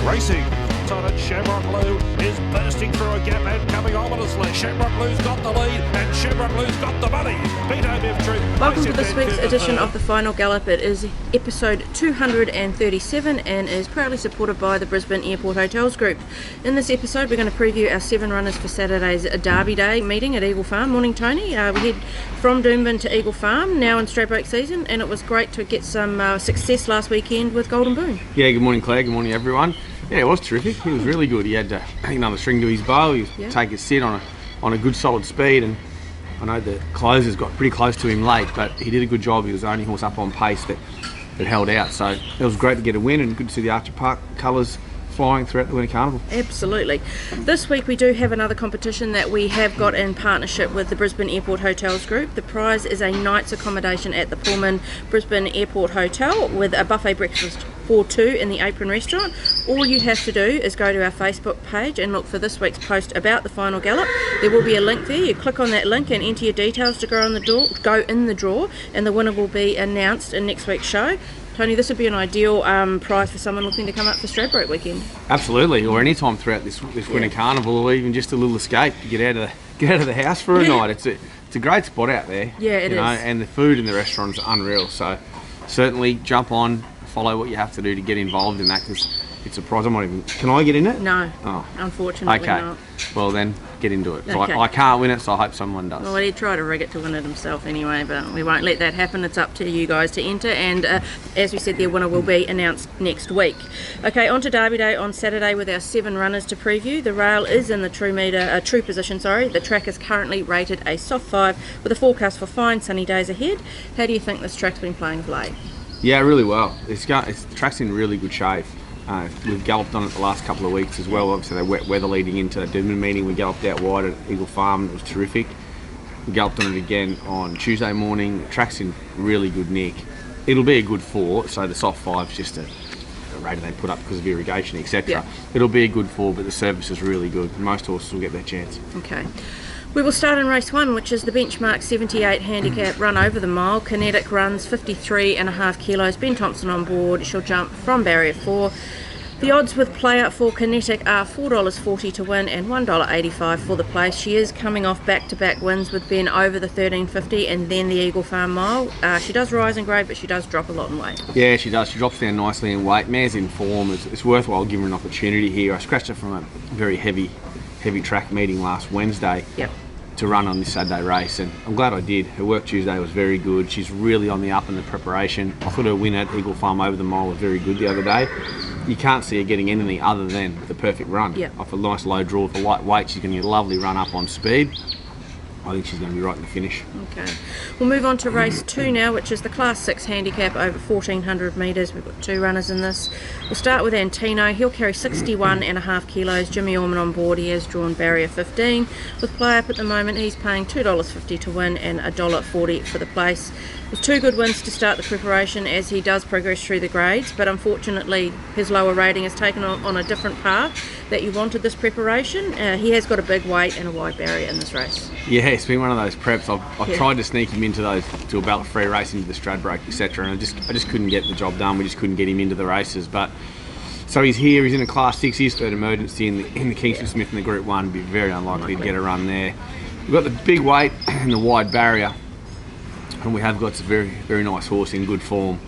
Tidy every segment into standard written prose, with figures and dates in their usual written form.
racing. Untitled Shamrock Blue is bursting through a gap and coming ominously. Shamrock Blue's got the lead and Shamrock Blue's got the money. Welcome to this week's edition of the Final Gallop. It is episode 237 and is proudly supported by the Brisbane Airport Hotels Group. In this episode we're going to preview our 7 runners for Saturday's Derby Day meeting at Eagle Farm. Morning Tony, we head from Doomben to Eagle Farm now in Stradbroke season, and it was great to get some success last weekend with Golden Boon. Yeah, good morning Claire, good morning everyone. Yeah, it was terrific. He was really good. He had another string to his bow. He was take his sit on a good solid speed, and I know the closers got pretty close to him late, but he did a good job. He was the only horse up on pace that held out. So it was great to get a win, and good to see the Archer Park colours flying throughout the Winter Carnival. Absolutely. This week we do have another competition that we have got in partnership with the Brisbane Airport Hotels Group. The prize is a night's accommodation at the Pullman Brisbane Airport Hotel with a buffet breakfast for 2 in the Apron restaurant. All you have to do is go to our Facebook page and look for this week's post about the Final Gallop. There will be a link there. You click on that link and enter your details to go in the draw, and the winner will be announced in next week's show. Tony, this would be an ideal prize for someone looking to come up for Stradbroke weekend. Absolutely, or any time throughout this Winter Carnival, or even just a little escape to get out of the house for a night. It's a great spot out there. Yeah, it is. And the food in the restaurants are unreal. So certainly jump on, follow what you have to do to get involved in that, because it's a prize. Can I get in it? No. Oh. Unfortunately not. Well then, get into it. Okay. I can't win it, so I hope someone does. Well, he'd try to rig it to win it himself anyway, but we won't let that happen. It's up to you guys to enter, and as we said, their winner will be announced next week. Okay, on to Derby Day on Saturday with our 7 runners to preview. The rail is in the true position. The track is currently rated a soft 5 with a forecast for fine sunny days ahead. How do you think this track's been playing of late? Yeah, really well. The track's in really good shape. We've galloped on it the last couple of weeks as well. Obviously, the wet weather leading into the Doomben meeting, we galloped out wide at Eagle Farm. It was terrific. We galloped on it again on Tuesday morning. The track's in really good nick. It'll be a good 4, so the soft 5's just a rate they put up because of irrigation, etc. Yeah. It'll be a good 4, but the service is really good. Most horses will get their chance. Okay. We will start in race 1, which is the benchmark 78 handicap run over the mile. Kinetic runs 53.5 kilos. Ben Thompson on board. She'll jump from barrier 4. The odds with PlayUp for Kinetic are $4.40 to win and $1.85 for the place. She is coming off back-to-back wins with Ben over the 1350 and then the Eagle Farm mile. She does rise in grade, but she does drop a lot in weight. Yeah, she does. She drops down nicely in weight. Mare's in form. It's worthwhile giving her an opportunity here. I scratched her from a very heavy track meeting last Wednesday. Yep. To run on this Saturday race, and I'm glad I did. Her work Tuesday was very good. She's really on the up in the preparation. I thought her win at Eagle Farm over the mile was very good the other day. You can't see her getting anything other than the perfect run. Yep. Off a nice low draw for lightweight, she's going to get a lovely run up on speed. I think she's going to be right in the finish. Okay. We'll move on to race 2 now, which is the Class 6 handicap over 1,400 metres. We've got 2 runners in this. We'll start with Antino. He'll carry 61.5 kilos. Jimmy Orman on board. He has drawn barrier 15. With PlayUp at the moment, he's paying $2.50 to win and $1.40 for the place. With 2 good wins to start the preparation as he does progress through the grades, but unfortunately his lower rating has taken on a different path that you wanted this preparation. He has got a big weight and a wide barrier in this race. Yeah, it's been one of those preps. I've tried to sneak him into a ballot free race, into the Stradbroke, etc., and I just couldn't get the job done. We just couldn't get him into the races. But so he's here. He's in a Class 6. His third emergency in the Kingston Smith in the Group 1. Be very unlikely to get a run there. We've got the big weight and the wide barrier, and we have got a very, very nice horse in good form.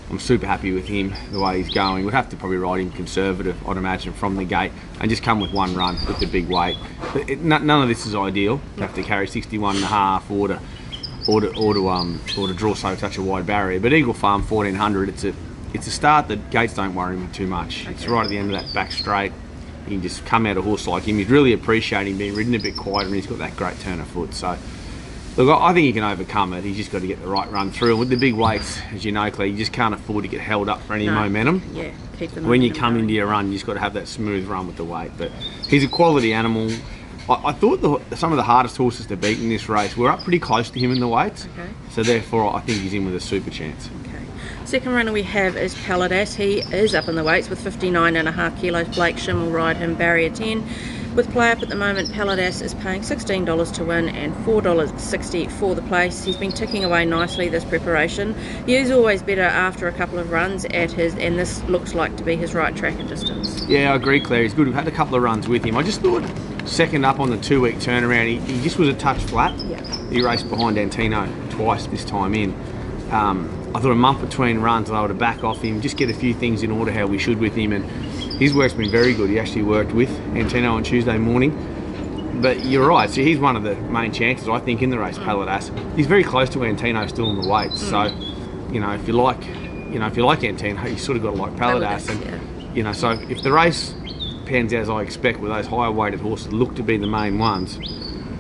I'm super happy with him, the way he's going. We'd have to probably ride him conservative, I'd imagine, from the gate, and just come with 1 run with the big weight. But none of this is ideal. You have to carry 61.5 or to draw such a wide barrier. But Eagle Farm 1,400, it's a start that gates don't worry me too much. Okay. It's right at the end of that back straight. You can just come out a horse like him. He's really appreciating being ridden a bit quieter, and he's got that great turn of foot. So look, I think he can overcome it. He's just got to get the right run through. And with the big weights, as you know, Claire, you just can't afford to get held up for any momentum. Yeah, keep the momentum when you come going. into your run, you just got to have that smooth run with the weight. But he's a quality animal. I thought some of the hardest horses to beat in this race were up pretty close to him in the weights. Okay. So therefore, I think he's in with a super chance. Okay. Second runner we have is Paladas. He is up in the weights with 59.5 kilos. Blake Shim will ride him barrier 10. With PlayUp at the moment, Paladas is paying $16 to win and $4.60 for the place. He's been ticking away nicely this preparation. He is always better after a couple of runs at his, and this looks like to be his right track and distance. Yeah, I agree, Claire. He's good. We've had a couple of runs with him. I just thought second up on the 2-week turnaround, he just was a touch flat. Yeah. He raced behind Antino twice this time in. I thought a month between runs and I would have back off him, just get a few things in order how we should with him, and his work's been very good. He actually worked with Antino on Tuesday morning. But you're right, so he's one of the main chances, I think, in the race, Paladas. He's very close to Antino still in the weights, so if you like Antino, you sort of got to like Paladas, and so if the race pans out as I expect, with those higher weighted horses look to be the main ones,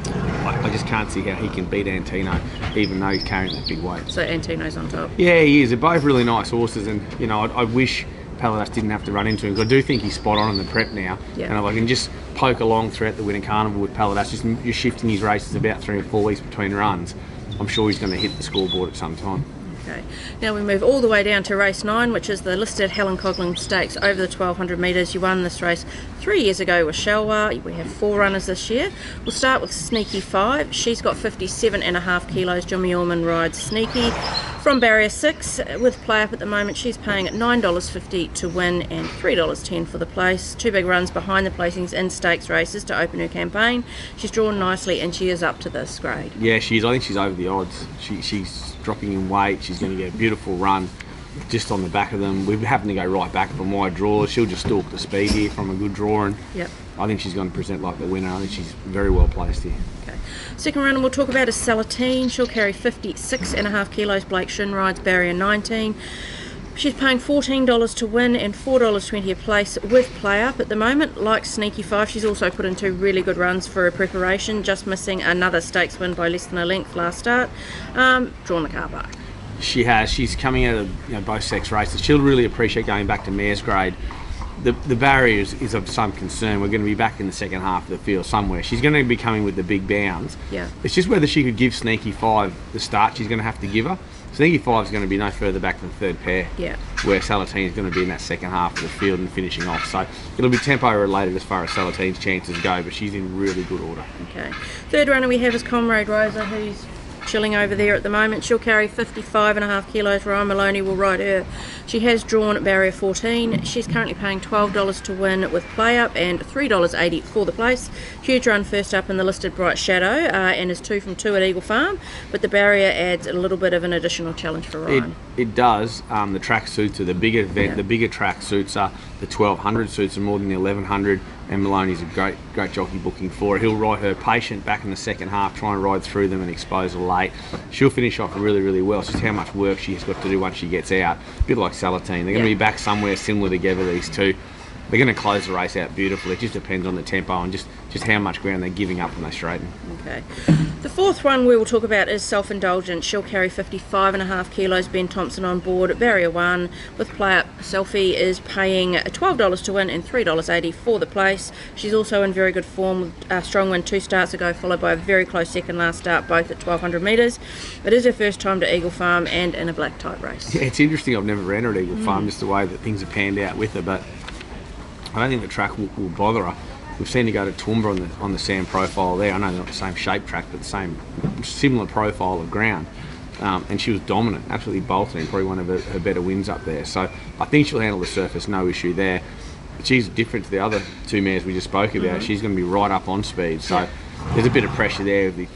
I just can't see how he can beat Antino, even though he's carrying that big weight. So Antino's on top. Yeah, he is. They're both really nice horses, and I wish Paladas didn't have to run into him, because I do think he's spot on in the prep now. Yeah. And if I can just poke along throughout the Winter Carnival with Paladas, just shifting his races about 3 or 4 weeks between runs, I'm sure he's going to hit the scoreboard at some time. Okay. Now we move all the way down to race 9, which is the Listed Helen Coughlan Stakes over the 1200 metres. You won this race 3 years ago with Shalwa. We have 4 runners this year. We'll start with Sneaky 5. She's got 57.5 kilos. Jimmy Orman rides Sneaky. From barrier 6, with PlayUp at the moment, she's paying at $9.50 to win and $3.10 for the place. 2 big runs behind the placings in stakes races to open her campaign. She's drawn nicely and she is up to this grade. Yeah, she is. I think she's over the odds. She's dropping in weight. She's going to get a beautiful run just on the back of them. We happen to go right back from wide draws. She'll just stalk the speed here from a good draw, and I think she's going to present like the winner. I think she's very well placed here. Okay. Second runner we'll talk about is Salateen. She'll carry 56.5 kilos. Blake Shin rides barrier 19. She's paying $14 to win and $4.20 a place with PlayUp at the moment. Like Sneaky 5, she's also put in 2 really good runs for her preparation, just missing another stakes win by less than a length last start. Drawn the car park. She has. She's coming out of both sex races. She'll really appreciate going back to mare's grade. The barrier is of some concern. We're going to be back in the second half of the field somewhere. She's going to be coming with the big bounds. Yeah. It's just whether she could give Sneaky 5 the start she's going to have to give her. Sneaky 5 is going to be no further back than third pair, where Salateen is going to be in that second half of the field and finishing off. So it'll be tempo related as far as Salateen's chances go, but she's in really good order. Okay. Third runner we have is Comrade Rosa, who's chilling over there at the moment. She'll carry 55.5 kilos. Ryan Maloney will ride her. She has drawn barrier 14. She's currently paying $12 to win with PlayUp and $3.80 for the place. Huge run first up in the listed Bright Shadow and is 2 from 2 at Eagle Farm, but the barrier adds a little bit of an additional challenge for Ryan. It does. The track suits are the bigger event. The bigger track suits are the 1200 suits are more than the 1100. And Maloney's a great jockey booking for her. He'll ride her patient back in the second half, try and ride through them and expose her late. She'll finish off really, really well. It's just how much work she has got to do once she gets out. A bit like Salateen. They're going to be back somewhere similar together, these two. They're going to close the race out beautifully. It just depends on the tempo and just how much ground they're giving up when they straighten. Okay. The fourth one we will talk about is Self-Indulgent. She'll carry 55.5 kilos. Ben Thompson on board at barrier 1 with PlayUp. Selfie is paying $12 to win and $3.80 for the place. She's also in very good form with a strong win 2 starts ago, followed by a very close second last start, both at 1200 metres. It is her first time to Eagle Farm and in a black type race. Yeah, it's interesting. I've never ran her at Eagle Farm, just the way that things have panned out with her, but I don't think the track will bother her. We've seen her go to Toowoomba on the sand profile there. I know they're not the same shape track, but the same similar profile of ground. And she was dominant, absolutely bolted, and probably one of her better wins up there. So I think she'll handle the surface, no issue there. But she's different to the other 2 mares we just spoke about. She's going to be right up on speed. So there's a bit of pressure there with the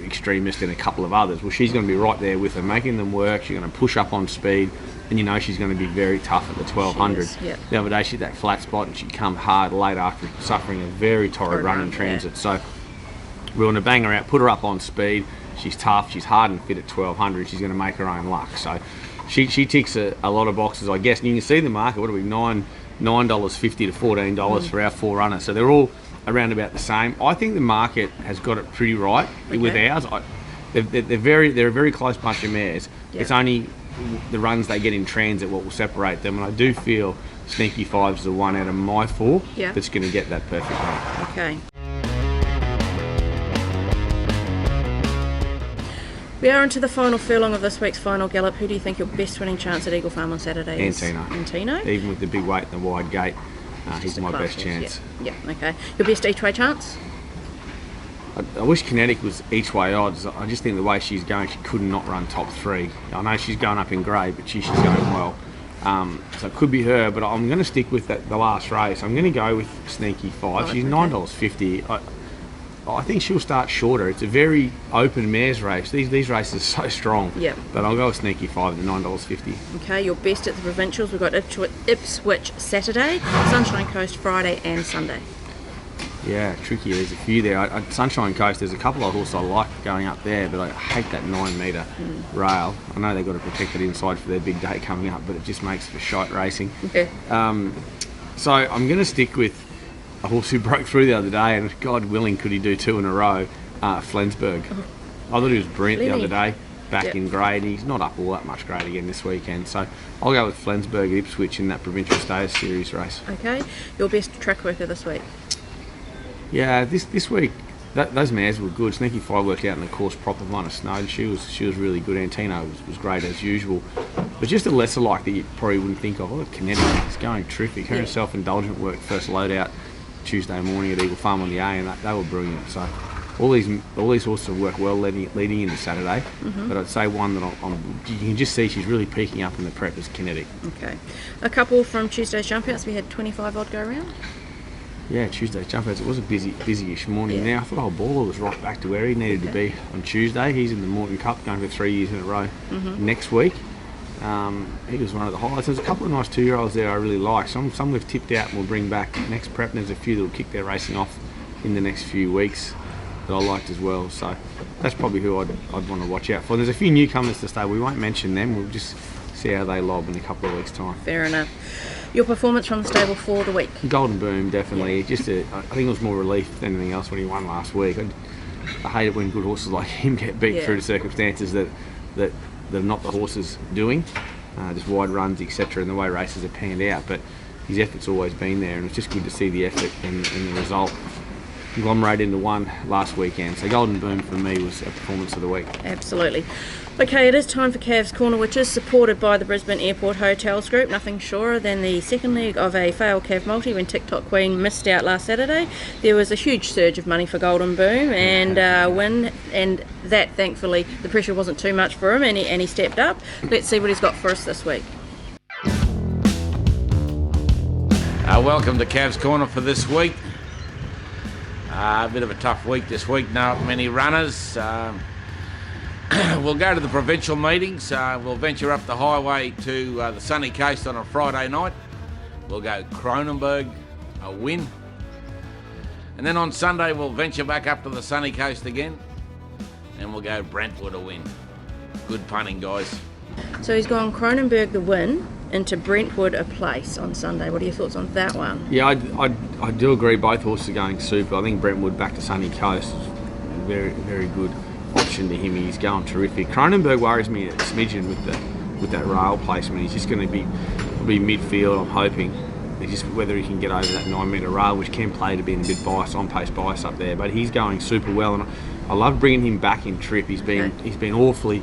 Extremist and a couple of others. Well, she's going to be right there with her, making them work. She's going to push up on speed. And she's going to be very tough at the 1200. The other day she hit that flat spot and she'd come hard late after suffering a very torrid run in transit. So we're going to bang her out, put her up on speed. She's tough, she's hard and fit at 1200. She's going to make her own luck. So she ticks a lot of boxes, I guess. And you can see the market, what are we, $9.50 to $14 for our 4 runners. So they're all around about the same. I think the market has got it pretty right with ours. They're a very close bunch of mares. It's only the runs they get in transit what will separate them, and I do feel Sneaky 5 is the one out of my 4 that's going to get that perfect run. Okay. We are into the final furlong of this week's Final Gallop. Who do you think your best winning chance at Eagle Farm on Saturday is? Antino. Antino? Even with the big weight and the wide gate. He's my best chance. Yeah, okay. Your best each way chance? I wish Kinetic was each way odds. I just think the way she's going, she could not run top 3. I know she's going up in grade, but she's going well. So it could be her, but I'm going to stick with the last race. I'm going to go with Sneaky 5. She's $9.50. I think she'll start shorter. It's a very open mares race. These races are so strong. Yeah. But I'll go with Sneaky 5 at $9.50. Okay, your best at the provincials. We've got Ipswich Saturday, Sunshine Coast Friday and Sunday. Yeah, tricky. There's a few there. Sunshine Coast, there's a couple of horses I like going up there, but I hate that 9 metre rail. I know they've got to protect it inside for their big day coming up, but it just makes for shite racing. Yeah. So I'm going to stick with a horse who broke through the other day, and God willing, could he do 2 in a row, Flensburg. I thought he was brilliant the other day, back in grade. He's not up all that much grade again this weekend, so I'll go with Flensburg at Ipswich in that Provincial Stays Series race. Okay, your best track worker this week? Yeah, this week, those mares were good. Sneaky 5 worked out in the course proper, minus Snowden. She was really good. Antino was great as usual. But just a lesser like that you probably wouldn't think of. Oh, Kinetic is going terrific. Her herself, Indulgent, worked first load out Tuesday morning at Eagle Farm on the A, and they were brilliant. So all these horses have worked well leading into Saturday. But I'd say one that you can just see she's really peaking up in the prep is Kinetic. Okay. A couple from Tuesday's jump outs. We had 25 odd go around. Yeah, Tuesday's jump outs. It was a busy-ish morning. Now I thought old Baller was right back to where he needed to be on Tuesday. He's in the Morton Cup, going for 3 years in a row next week. He was one of the highlights. There's a couple of nice 2-year-olds there I really like. Some we've tipped out and we'll bring back next prep. And there's a few that will kick their racing off in the next few weeks that I liked as well. So that's probably who I'd want to watch out for. There's a few newcomers to stay. We won't mention them. We'll just see how they lob in a couple of weeks' time. Fair enough. Your performance from the stable for the week? Golden Boom, definitely. I think it was more relief than anything else when he won last week. I hate it when good horses like him get beat through to circumstances that are not the horses doing, just wide runs, etc., and the way races have panned out. But his effort's always been there, and it's just good to see the effort and the result conglomerate into one last weekend. So Golden Boom for me was a performance of the week. Absolutely. Okay, it is time for Cav's Corner, which is supported by the Brisbane Airport Hotels Group. Nothing surer than the second leg of a failed Cav multi when TikTok Queen missed out last Saturday. There was a huge surge of money for Golden Boom and win, and that thankfully the pressure wasn't too much for him, and he stepped up. Let's see what he's got for us this week. Welcome to Cav's Corner for this week. A bit of a tough week this week, not many runners. We'll go to the provincial meetings. We'll venture up the highway to the sunny coast on a Friday night. We'll go Cronenberg, a win. And then on Sunday we'll venture back up to the sunny coast again and we'll go Brentwood, a win. Good punting, guys. So he's gone Cronenberg the win into Brentwood a place on Sunday. What are your thoughts on that one? Yeah, I do agree. Both horses are going super. I think Brentwood back to sunny coast is a very, very good option to him. He's going terrific. Cronenberg worries me a smidgen with that rail placement. He's just going to be midfield, I'm hoping. It's just whether he can get over that 9 metre rail, which can play to being a bit biased, on-pace bias up there. But he's going super well, and I love bringing him back in trip. He's been awfully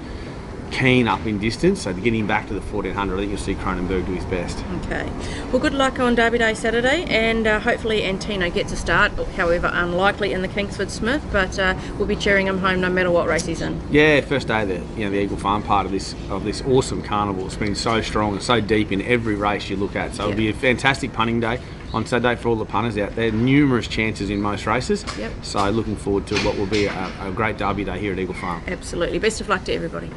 keen up in distance, so to get him back to the 1400, I think you'll see Cronenberg do his best. Okay, well, good luck on Derby Day Saturday, and hopefully Antino gets a start, however unlikely in the Kingsford Smith, but we'll be cheering him home no matter what race he's in. Yeah, first day of the Eagle Farm part of this awesome carnival. It's been so strong and so deep in every race you look at, so it'll be a fantastic punting day on Saturday for all the punters out there. Numerous chances in most races, so looking forward to what will be a great Derby Day here at Eagle Farm. Absolutely, best of luck to everybody.